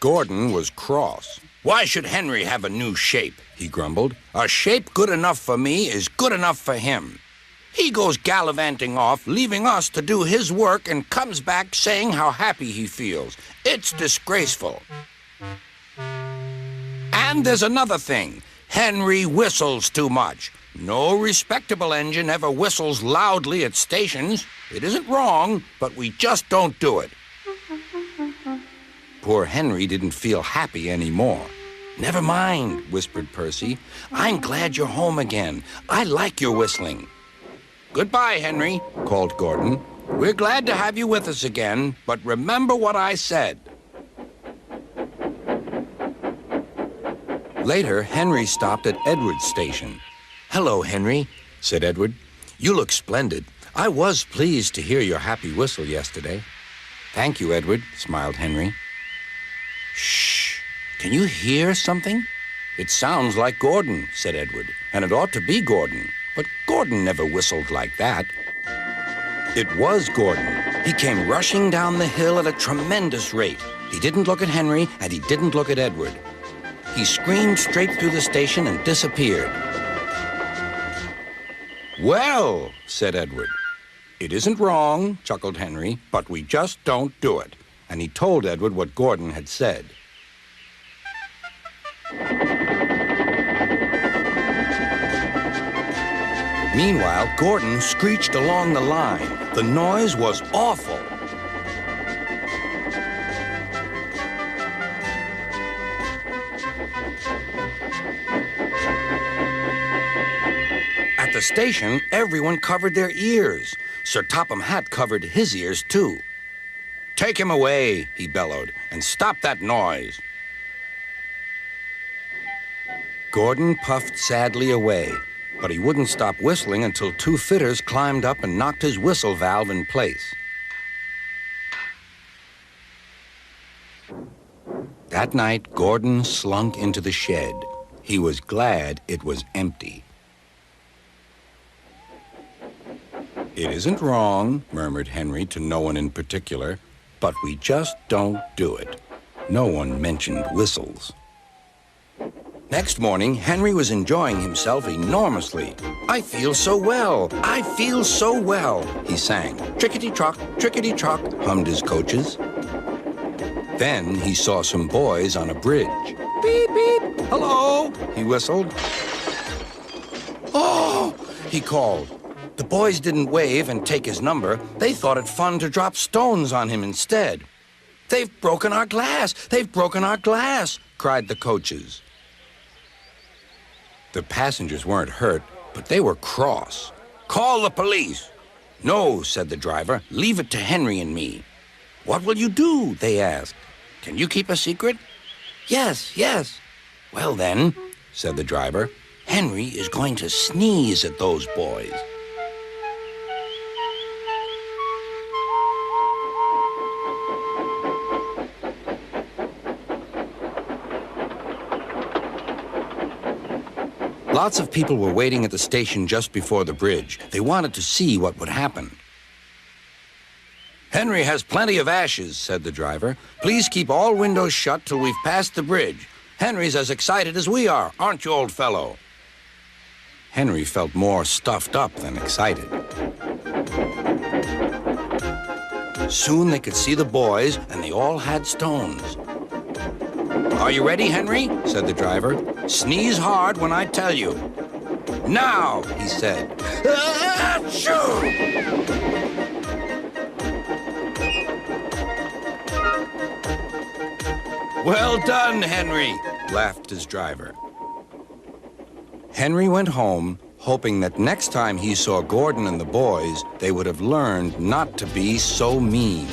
Gordon was cross. "Why should Henry have a new shape?" he grumbled. "A shape good enough for me is good enough for him. He goes gallivanting off, leaving us to do his work, and comes back saying how happy he feels. It's disgraceful. And there's another thing. Henry whistles too much. No respectable engine ever whistles loudly at stations. It isn't wrong, but we just don't do it." Poor Henry didn't feel happy anymore. "Never mind," whispered Percy. "I'm glad you're home again. I like your whistling." "Goodbye, Henry," called Gordon. "We're glad to have you with us again, but remember what I said." Later, Henry stopped at Edward's station. "Hello, Henry," said Edward. "You look splendid. I was pleased to hear your happy whistle yesterday." "Thank you, Edward," smiled Henry. "Shh! Can you hear something?" "It sounds like Gordon," said Edward, "and it ought to be Gordon. But Gordon never whistled like that." It was Gordon. He came rushing down the hill at a tremendous rate. He didn't look at Henry, and he didn't look at Edward. He screamed straight through the station and disappeared. "Well," said Edward. "It isn't wrong," chuckled Henry, "but we just don't do it." And he told Edward what Gordon had said. Meanwhile, Gordon screeched along the line. The noise was awful. At the station, everyone covered their ears. Sir Topham Hatt covered his ears, too. "Take him away," he bellowed, "and stop that noise." Gordon puffed sadly away, but he wouldn't stop whistling until two fitters climbed up and knocked his whistle valve in place. That night, Gordon slunk into the shed. He was glad it was empty. "It isn't wrong," murmured Henry to no one in particular, "but we just don't do it." No one mentioned whistles. Next morning, Henry was enjoying himself enormously. "I feel so well, I feel so well," he sang. "Trickety-trock, trickety-trock," hummed his coaches. Then he saw some boys on a bridge. "Beep, beep, hello," he whistled. "Oh," he called. The boys didn't wave and take his number. They thought it fun to drop stones on him instead. "They've broken our glass! They've broken our glass!" cried the coaches. The passengers weren't hurt, but they were cross. "Call the police." "No," said the driver. "Leave it to Henry and me." "What will you do?" they asked. "Can you keep a secret?" "Yes, yes." "Well then," said the driver, "Henry is going to sneeze at those boys." Lots of people were waiting at the station just before the bridge. They wanted to see what would happen. "Henry has plenty of ashes," said the driver. "Please keep all windows shut till we've passed the bridge. Henry's as excited as we are, aren't you, old fellow?" Henry felt more stuffed up than excited. Soon they could see the boys, and they all had stones. "Are you ready, Henry?" said the driver. "Sneeze hard when I tell you." "Now," he said. Achoo! "Well done, Henry," laughed his driver. Henry went home, hoping that next time he saw Gordon and the boys, they would have learned not to be so mean.